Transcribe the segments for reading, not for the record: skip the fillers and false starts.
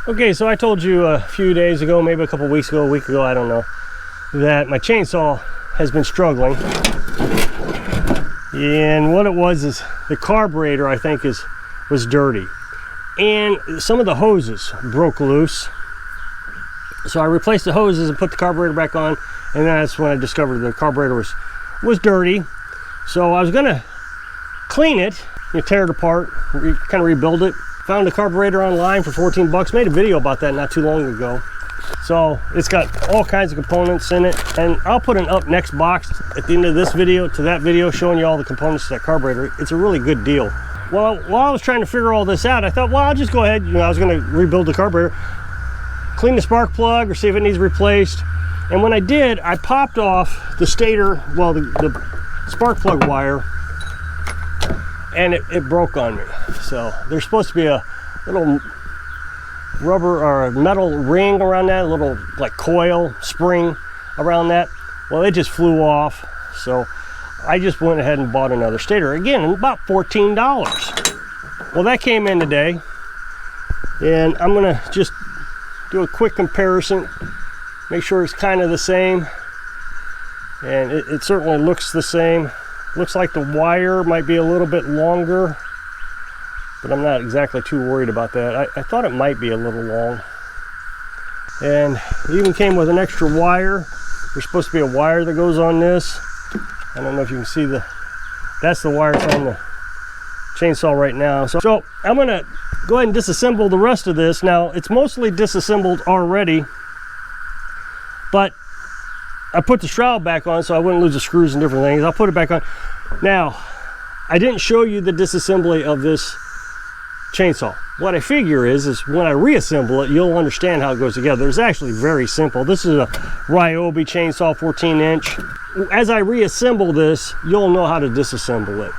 Okay, so I told you a few days ago, maybe a couple weeks ago, a week ago, I don't know, that my chainsaw has been struggling. And what it was is the carburetor, I think, was dirty. And some of the hoses broke loose. So I replaced the hoses and put the carburetor back on, and that's when I discovered the carburetor was dirty. So I was gonna clean it, tear it apart, kind of rebuild it. Found a carburetor online for 14 bucks. Made a video about that not too long ago. So it's got all kinds of components in it, and I'll put an up next box at the end of this video to that video showing you all the components of that carburetor. It's a really good deal. Well, while I was trying to figure all this out, I thought, well, I'll just go ahead. I was going to rebuild the carburetor, clean the spark plug or see if it needs replaced. And when I did, I popped off the stator, well, the spark plug wire, and it broke on me. So there's supposed to be a little rubber or a metal ring around that, a little like coil spring around that. Well, it just flew off. So I just went ahead and bought another stator, again, about $14. Well, that came in today, and I'm gonna just do a quick comparison, make sure it's kind of the same, and it certainly looks the same. Looks like the wire might be a little bit longer, but I'm not exactly too worried about that. I thought it might be a little long. And it even came with an extra wire. There's supposed to be a wire that goes on this. I don't know if you can see that's the wire that's on the chainsaw right now. So I'm gonna go ahead and disassemble the rest of this. Now, it's mostly disassembled already, but I put the shroud back on so I wouldn't lose the screws and different things. I'll put it back on. Now, I didn't show you the disassembly of this chainsaw. What I figure is when I reassemble it, you'll understand how it goes together. It's actually very simple. This is a Ryobi chainsaw, 14-inch. As I reassemble this, you'll know how to disassemble it.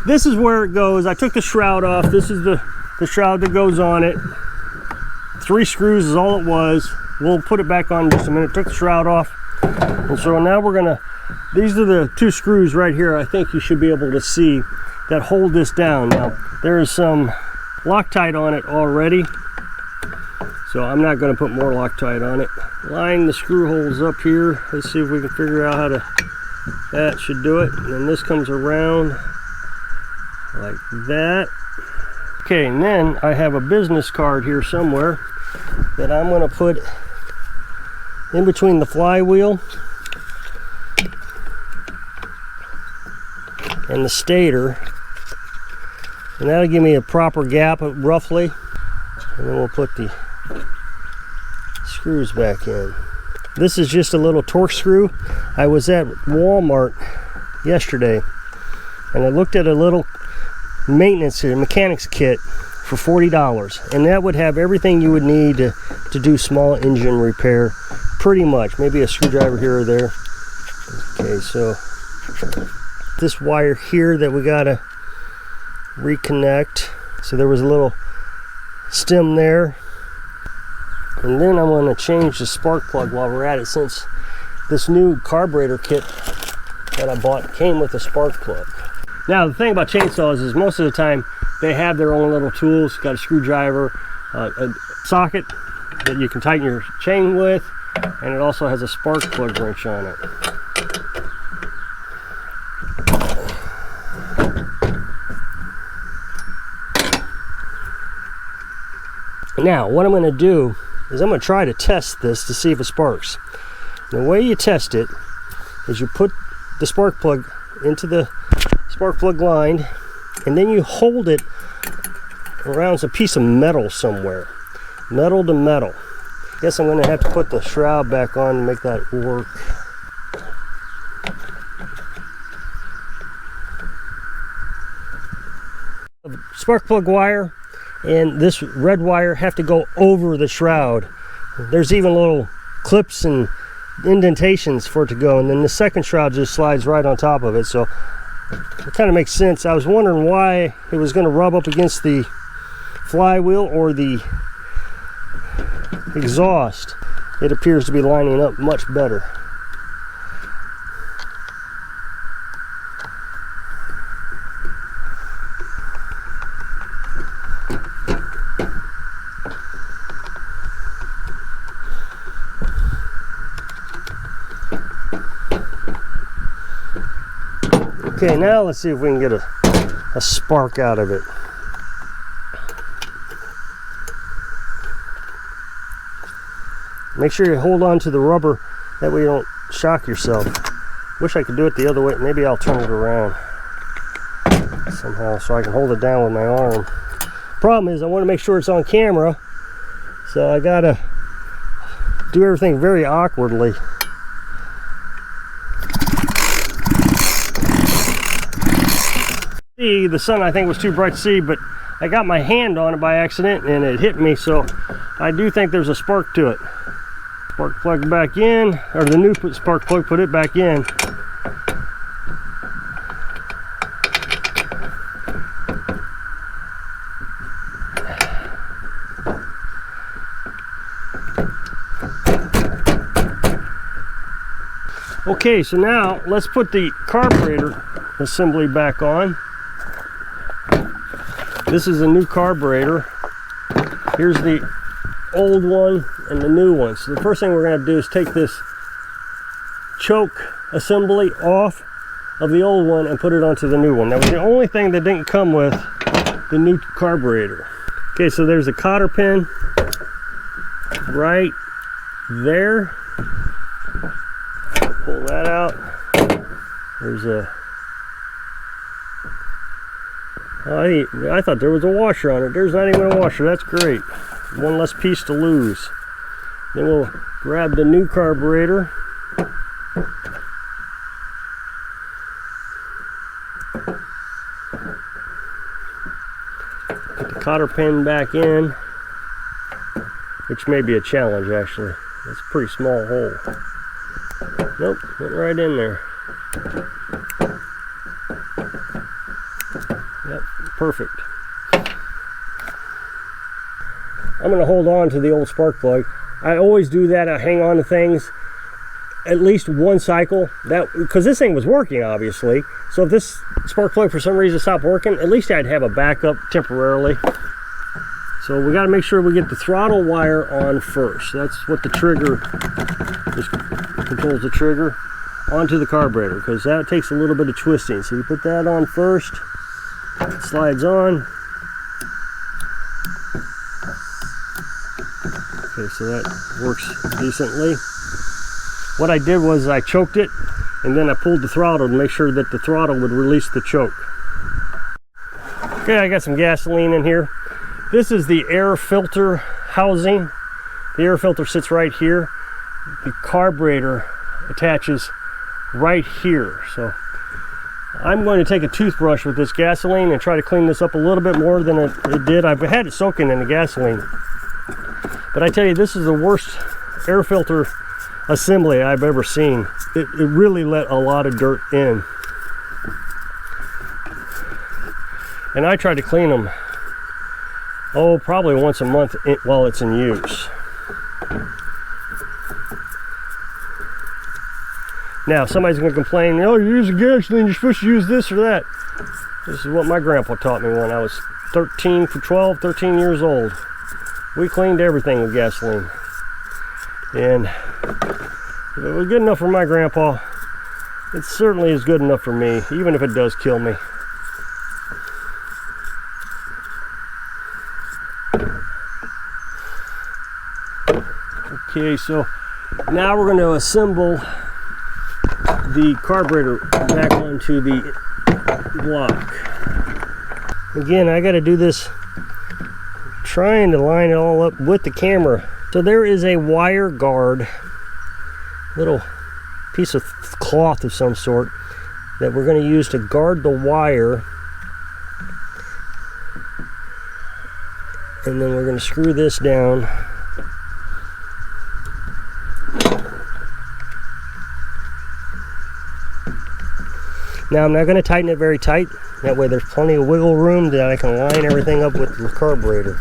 This is where it goes. I took the shroud off. This is the shroud that goes on it. 3 screws is all it was. We'll put it back on in just a minute. Took the shroud off. And so now we're gonna, these are the 2 screws right here. I think you should be able to see that hold this down. Now, there is some Loctite on it already, so I'm not going to put more Loctite on it. Line the screw holes up here. Let's see if we can figure out how to, that should do it. And then this comes around like that. Okay, and then I have a business card here somewhere that I'm going to put in between the flywheel and the stator, and that'll give me a proper gap roughly, and then we'll put the screws back in. This is just a little torque screw. I was at Walmart yesterday and I looked at a little maintenance mechanics kit for $40, and that would have everything you would need to do small engine repair, pretty much. Maybe a screwdriver here or there. Okay, so this wire here that we gotta reconnect. So there was a little stem there, and then I'm going to change the spark plug while we're at it, since this new carburetor kit that I bought came with a spark plug. Now, the thing about chainsaws is most of the time they have their own little tools. Got a screwdriver, a socket that you can tighten your chain with, and it also has a spark plug wrench on it. Now, what I'm going to do is I'm going to try to test this to see if it sparks. The way you test it is you put the spark plug into the spark plug line, and then you hold it around a piece of metal somewhere, metal to metal. Guess I'm going to have to put the shroud back on to make that work. The spark plug wire and this red wire have to go over the shroud. There's even little clips and indentations for it to go, and then the second shroud just slides right on top of it, so it kind of makes sense. I was wondering why it was going to rub up against the flywheel or the exhaust. It appears to be lining up much better. Okay, now let's see if we can get a spark out of it. Make sure you hold on to the rubber, that way you don't shock yourself. Wish I could do it the other way. Maybe I'll turn it around somehow so I can hold it down with my arm. Problem is I want to make sure it's on camera, so I gotta do everything very awkwardly. See, the sun I think was too bright to see, but I got my hand on it by accident and it hit me, so I do think there's a spark to it. Spark plug back in, or the new spark plug, put it back in. Okay, so now let's put the carburetor assembly back on. This is a new carburetor. Here's the old one and the new one. So the first thing we're going to do is take this choke assembly off of the old one and put it onto the new one. That was the only thing that didn't come with the new carburetor. Okay, so there's a cotter pin right there. Pull that out. There's a... Oh, I thought there was a washer on it. There's not even a washer. That's great. One less piece to lose. Then we'll grab the new carburetor. Put the cotter pin back in, which may be a challenge actually. It's a pretty small hole. Nope, went right in there. Yep, perfect. I'm going to hold on to the old spark plug. I always do that. I hang on to things at least one cycle, because this thing was working obviously. So if this spark plug for some reason stopped working, at least I'd have a backup temporarily. So we got to make sure we get the throttle wire on first. That's what the trigger, this controls the trigger onto the carburetor, because that takes a little bit of twisting. So you put that on first, it slides on. Okay, so that works decently. What I did was I choked it and then I pulled the throttle to make sure that the throttle would release the choke. Okay, I got some gasoline in here. This is the air filter housing. The air filter sits right here. The carburetor attaches right here. So I'm going to take a toothbrush with this gasoline and try to clean this up a little bit more than it did. I've had it soaking in the gasoline. But I tell you, this is the worst air filter assembly I've ever seen. It really let a lot of dirt in. And I try to clean them, probably once a month while it's in use. Now, if somebody's going to complain, oh, you're using gasoline, you're supposed to use this or that. This is what my grandpa taught me when I was 13 years old. We cleaned everything with gasoline. And if it was good enough for my grandpa, it certainly is good enough for me, even if it does kill me. Okay, so now we're going to assemble the carburetor back onto the block. Again, I got to do this trying to line it all up with the camera. So there is a wire guard, little piece of cloth of some sort that we're going to use to guard the wire, and then we're going to screw this down. Now I'm not going to tighten it very tight, that way there's plenty of wiggle room that I can line everything up with the carburetor.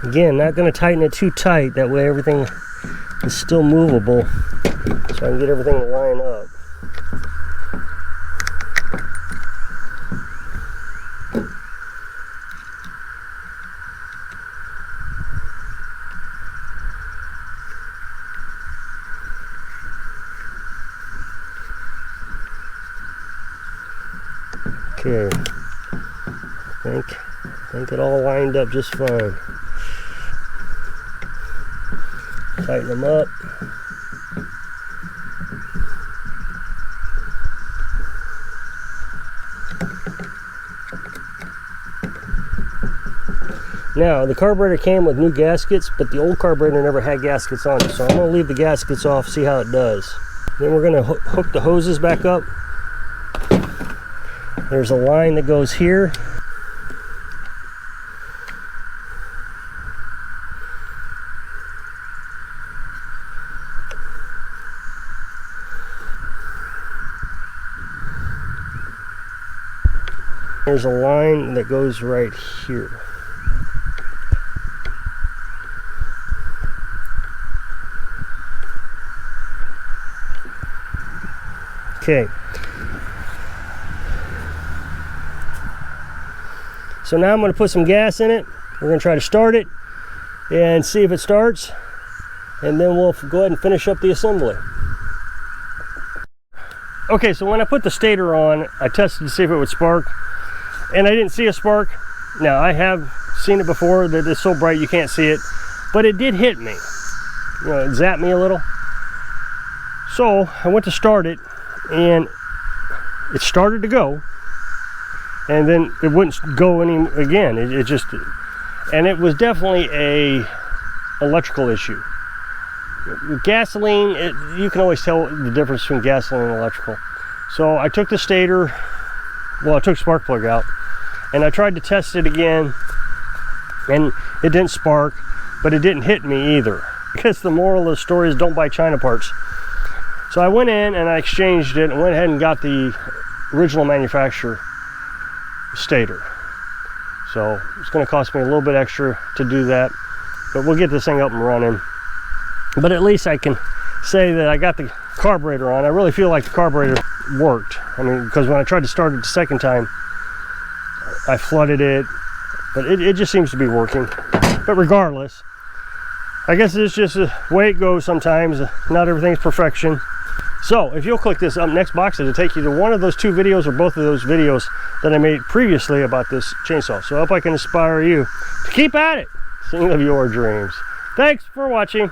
Again, not going to tighten it too tight, that way everything is still movable, so I can get everything to line up. Okay, I think it all lined up just fine. Tighten them up. Now, the carburetor came with new gaskets, but the old carburetor never had gaskets on it, so I'm going to leave the gaskets off, see how it does. Then we're going to hook the hoses back up. There's a line that goes here. There's a line that goes right here. Okay, so now I'm going to put some gas in it. We're going to try to start it and see if it starts, and then we'll go ahead and finish up the assembly. Okay, so when I put the stator on, I tested to see if it would spark, and I didn't see a spark. Now, I have seen it before that it's so bright you can't see it, but it did hit me. You know, it zapped me a little. So I went to start it, and it started to go, and then it wouldn't go again. It just, and it was definitely a electrical issue. Gasoline, you can always tell the difference between gasoline and electrical. So I took the stator, well, I took spark plug out, and I tried to test it again, and it didn't spark, but it didn't hit me either. Because the moral of the story is don't buy China parts. So I went in and I exchanged it and went ahead and got the original manufacturer stator. So it's going to cost me a little bit extra to do that, but we'll get this thing up and running. But at least I can say that I got the carburetor on. I really feel like the carburetor worked. I mean, because when I tried to start it the second time, I flooded it, but it just seems to be working. But regardless, I guess it's just the way it goes sometimes. Not everything's perfection. So if you'll click this up next box, it'll take you to one of those two videos or both of those videos that I made previously about this chainsaw. So I hope I can inspire you to keep at it, sing of your dreams. Thanks for watching.